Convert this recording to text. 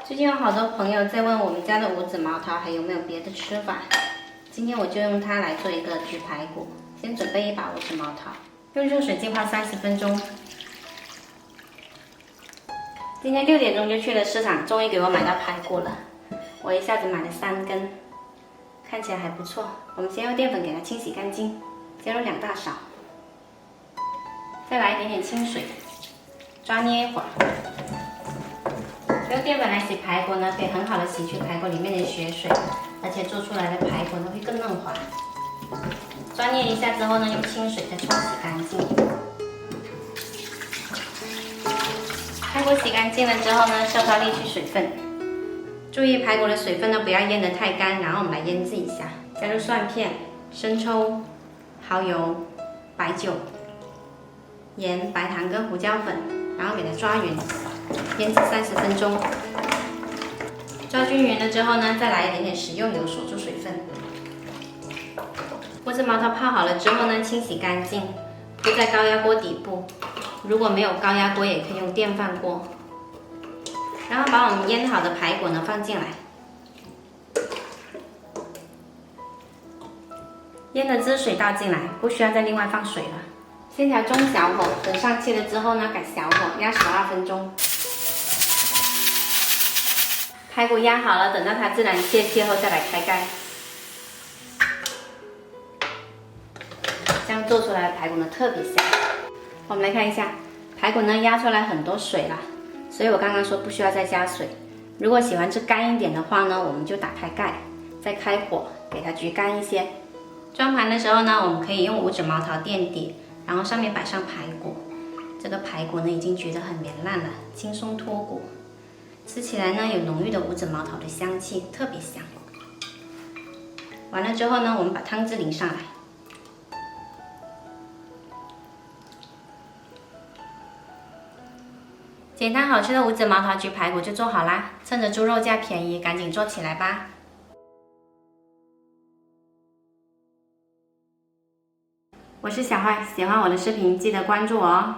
最近有好多朋友在问我们家的五子毛桃还有没有别的吃法，今天我就用它来做一个焗排骨。先准备一把五子毛桃，用热水浸泡30分钟。今天6点钟就去了市场，终于给我买到排骨了。我一下子买了3根，看起来还不错。我们先用淀粉给它清洗干净，加入2大勺，再来一点点清水，抓捏一会儿。用淀粉来洗排骨呢，可以很好的洗去排骨里面的血水，而且做出来的排骨呢会更嫩滑。抓捏一下之后呢，用清水再冲洗干净。排骨洗干净了之后呢，烧它沥去水分。注意排骨的水分呢不要腌得太干，然后我们来腌制一下，加入蒜片、生抽、蚝油、白酒、盐、白糖跟胡椒粉，然后给它抓匀。腌制30分钟，抓均匀了之后呢，再来一点点食用油锁住水分。五子毛桃泡好了之后呢，清洗干净，铺在高压锅底部。如果没有高压锅，也可以用电饭锅。然后把我们腌好的排骨呢放进来，腌的汁水倒进来，不需要再另外放水了。先调中小火，等上气了之后呢，改小火压12分钟。排骨压好了，等到它自然泄后再来开盖。这样做出来的排骨呢特别香。我们来看一下，排骨呢压出来很多水了，所以我刚刚说不需要再加水。如果喜欢吃干一点的话呢，我们就打开盖，再开火给它焗干一些。装盘的时候呢，我们可以用五子毛桃垫底，然后上面摆上排骨。这个排骨呢已经焗得很绵烂了，轻松脱骨。吃起来呢有浓郁的五子毛桃的香气，特别香。完了之后呢，我们把汤汁淋上来。简单好吃的五子毛桃焗排骨就做好啦！趁着猪肉价便宜，赶紧做起来吧！我是小坏，喜欢我的视频记得关注我哦。